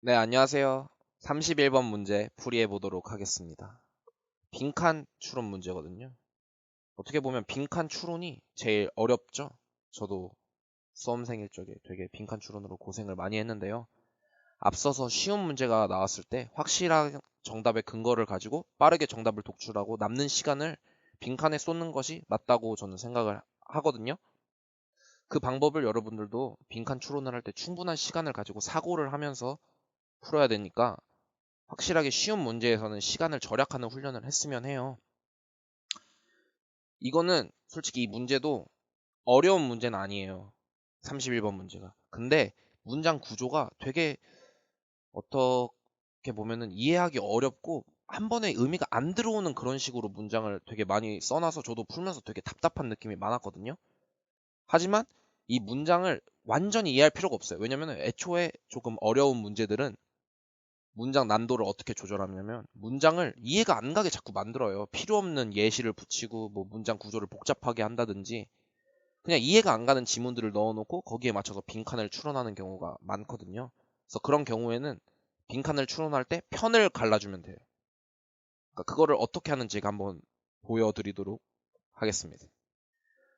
네, 안녕하세요. 31번 문제 풀이해 보도록 하겠습니다. 빈칸 추론 문제거든요. 어떻게 보면 빈칸 추론이 제일 어렵죠? 저도 수험생일 적에 되게 빈칸 추론으로 고생을 많이 했는데요. 앞서서 쉬운 문제가 나왔을 때 확실한 정답의 근거를 가지고 빠르게 정답을 독출하고 남는 시간을 빈칸에 쏟는 것이 맞다고 저는 생각을 하거든요. 그 방법을 여러분들도 빈칸 추론을 할 때 충분한 시간을 가지고 사고를 하면서 풀어야 되니까 확실하게 쉬운 문제에서는 시간을 절약하는 훈련을 했으면 해요. 이거는 솔직히 이 문제도 어려운 문제는 아니에요. 31번 문제가. 근데 문장 구조가 되게 어떻게 보면은 이해하기 어렵고 한 번에 의미가 안 들어오는 그런 식으로 문장을 되게 많이 써놔서 저도 풀면서 되게 답답한 느낌이 많았거든요. 하지만 이 문장을 완전히 이해할 필요가 없어요. 왜냐면 애초에 조금 어려운 문제들은 문장 난도를 어떻게 조절하냐면 문장을 이해가 안 가게 자꾸 만들어요. 필요 없는 예시를 붙이고 뭐 문장 구조를 복잡하게 한다든지 그냥 이해가 안 가는 지문들을 넣어놓고 거기에 맞춰서 빈칸을 추론하는 경우가 많거든요. 그래서 그런 경우에는 빈칸을 추론할 때 편을 갈라주면 돼요. 그러니까 그거를 어떻게 하는지 제가 한번 보여드리도록 하겠습니다.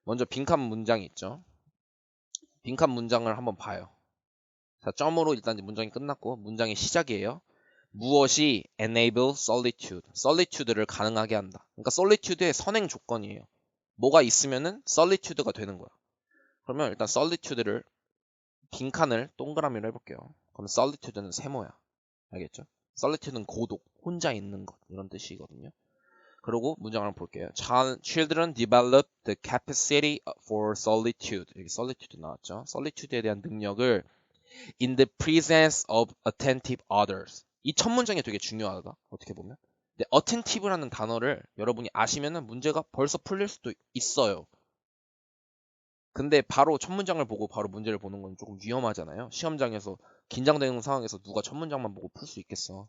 먼저 빈칸 문장이 있죠. 빈칸 문장을 한번 봐요. 자, 점으로 일단 문장이 끝났고 문장의 시작이에요. 무엇이 enable solitude, solitude를 가능하게 한다. 그러니까 solitude의 선행 조건이에요. 뭐가 있으면은 solitude가 되는 거야. 그러면 일단 solitude를 빈칸을 동그라미로 해볼게요. 그럼 solitude는 세모야. 알겠죠? solitude는 고독, 혼자 있는 것 이런 뜻이거든요. 그리고 문장을 한번 볼게요. Children develop the capacity for solitude. 여기 solitude 나왔죠? solitude에 대한 능력을 in the presence of attentive others. 이 첫 문장이 되게 중요하다. 어떻게 보면. 근데 attentive라는 단어를 여러분이 아시면은 문제가 벌써 풀릴 수도 있어요. 근데 바로 첫 문장을 보고 바로 문제를 보는 건 조금 위험하잖아요. 시험장에서 긴장되는 상황에서 누가 첫 문장만 보고 풀 수 있겠어.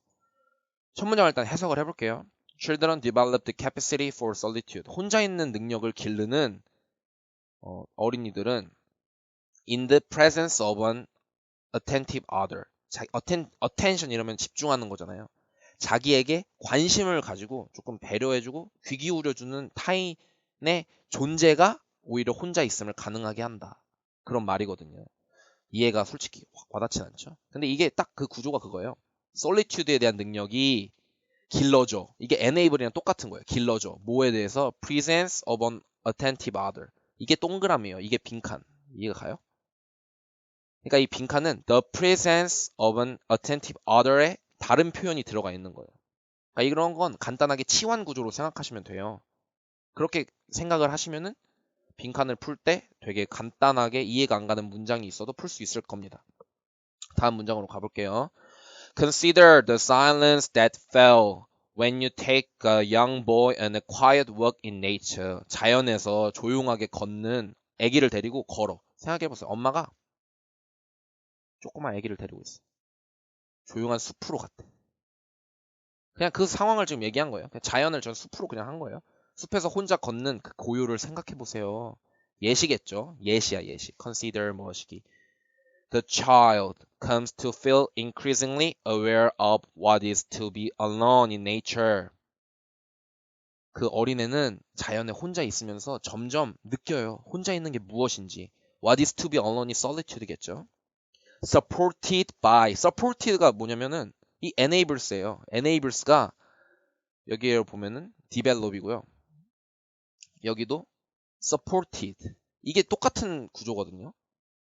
첫 문장을 일단 해석을 해볼게요. Children develop the capacity for solitude. 혼자 있는 능력을 기르는 어린이들은 in the presence of an attentive other. attention 이러면 집중하는 거잖아요. 자기에게 관심을 가지고 조금 배려해주고 귀 기울여주는 타인의 존재가 오히려 혼자 있음을 가능하게 한다. 그런 말이거든요. 이해가 솔직히 확 와닿진 않죠. 근데 이게 딱 그 구조가 그거예요. 솔리튜드에 대한 능력이 길러줘. 이게 enable이랑 똑같은 거예요. 길러줘. 뭐에 대해서? presence of an attentive other. 이게 동그라미예요. 이게 빈칸. 이해가 가요? 그러니까 이 빈칸은 the presence of an attentive other의 다른 표현이 들어가 있는 거예요. 그러니까 이런 건 간단하게 치환 구조로 생각하시면 돼요. 그렇게 생각을 하시면은 빈칸을 풀 때 되게 간단하게 이해가 안 가는 문장이 있어도 풀 수 있을 겁니다. 다음 문장으로 가볼게요. Consider the silence that fell when you take a young boy on a quiet walk in nature. 자연에서 조용하게 걷는 아기를 데리고 걸어. 생각해보세요. 엄마가 조그만 아기를 데리고 있어. 조용한 숲으로 갔대. 그냥 그 상황을 지금 얘기한 거예요. 그냥 자연을 전 숲으로 그냥 한 거예요. 숲에서 혼자 걷는 그 고요를 생각해 보세요. 예시겠죠? 예시야, 예시. Consider 무엇이기. The child comes to feel increasingly aware of what is to be alone in nature. 그 어린애는 자연에 혼자 있으면서 점점 느껴요. 혼자 있는 게 무엇인지. What is to be alone in solitude겠죠? Supported by. supported가 뭐냐면은 이 enables예요. enables가 여기에 보면은 develop이고요. 여기도 supported. 이게 똑같은 구조거든요.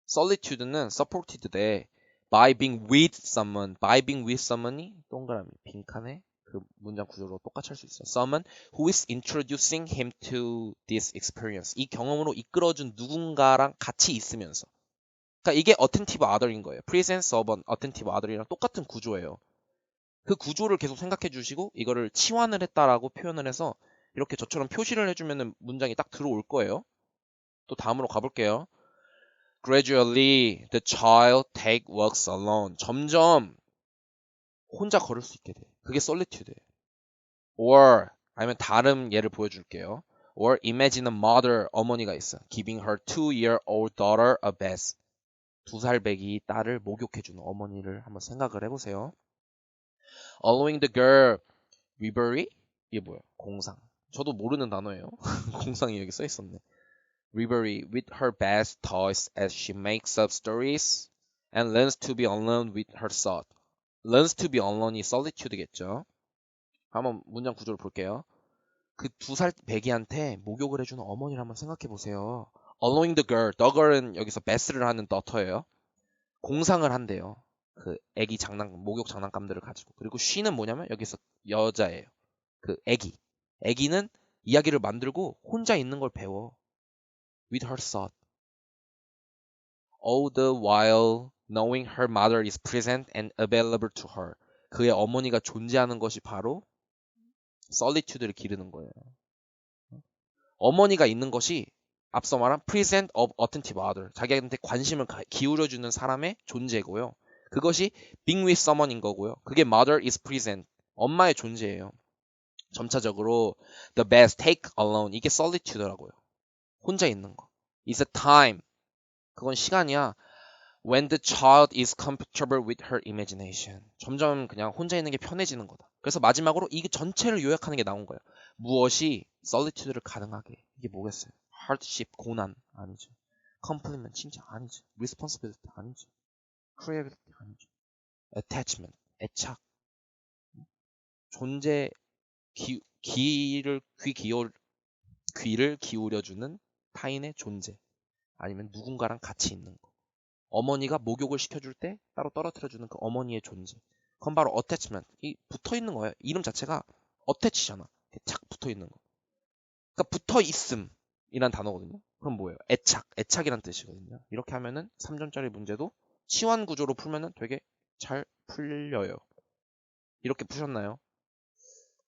solitude는 supported인데 by being with someone, by being with someone이 동그라미 빈칸에 그 문장 구조로 똑같이 할 수 있어요. Someone who is introducing him to this experience. 이 경험으로 이끌어준 누군가랑 같이 있으면서. 그러니까 이게 attentive other인 거예요. presence of an attentive other이랑 똑같은 구조예요. 그 구조를 계속 생각해 주시고 이거를 치환을 했다라고 표현을 해서 이렇게 저처럼 표시를 해주면 문장이 딱 들어올 거예요. 또 다음으로 가볼게요. Gradually, the child take walks alone. 점점 혼자 걸을 수 있게 돼. 그게 solitude예요. Or 아니면 다른 예를 보여줄게요. Or imagine a mother, 어머니가 있어. Giving her 2-year-old daughter a bath. 2살배기 딸을 목욕해주는 어머니를 한번 생각을 해보세요. Allowing the girl reverie? 이게 뭐야? 공상. 저도 모르는 단어예요. 공상이 여기 써있었네. Reverie with her best toys as she makes up stories and learns to be alone with her thought. learns to be alone이 solitude겠죠. 한번 문장 구조를 볼게요. 그 2살 배기한테 목욕을 해주는 어머니를 한번 생각해 보세요. Allowing the girl은 여기서 베스를 하는 daughter예요. 공상을 한대요. 그 애기 목욕 장난감들을 가지고. 그리고 she는 뭐냐면 여기서 여자예요. 그 애기는 이야기를 만들고 혼자 있는 걸 배워. With her thought. All the while knowing her mother is present and available to her. 그의 어머니가 존재하는 것이 바로 solitude를 기르는 거예요. 어머니가 있는 것이 앞서 말한 present of attentive other. 자기한테 관심을 기울여주는 사람의 존재고요. 그것이 being with someone인 거고요. 그게 mother is present. 엄마의 존재예요. 점차적으로 the best take alone. 이게 solitude라고요. 혼자 있는 거. It's a time. 그건 시간이야. When the child is comfortable with her imagination. 점점 그냥 혼자 있는 게 편해지는 거다. 그래서 마지막으로 이 전체를 요약하는 게 나온 거예요. 무엇이 solitude를 가능하게. 이게 뭐겠어요? hardship, 고난 아니죠. compliment, 칭찬 아니죠. responsibility 아니죠. creativity 아니죠. attachment, 애착. 존재, 귀를 기울여주는 타인의 존재. 아니면 누군가랑 같이 있는 거. 어머니가 목욕을 시켜줄 때 따로 떨어뜨려주는 그 어머니의 존재. 그건 바로 attachment. 이 붙어있는 거예요. 이름 자체가 attach잖아. 착 붙어있는 거. 그러니까 붙어있음이란 단어거든요. 그럼 뭐예요? 애착이란 뜻이거든요. 이렇게 하면은 3점짜리 문제도 치환 구조로 풀면은 되게 잘 풀려요. 이렇게 푸셨나요?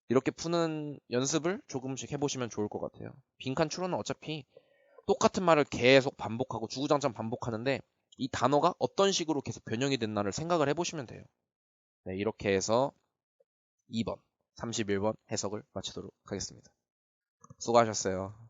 이렇게 푸는 연습을 조금씩 해보시면 좋을 것 같아요. 빈칸 추론은 어차피 똑같은 말을 계속 반복하고 주구장창 반복하는데 이 단어가 어떤 식으로 계속 변형이 됐나를 생각을 해보시면 돼요. 네, 이렇게 해서 2번, 31번 해석을 마치도록 하겠습니다. 수고하셨어요.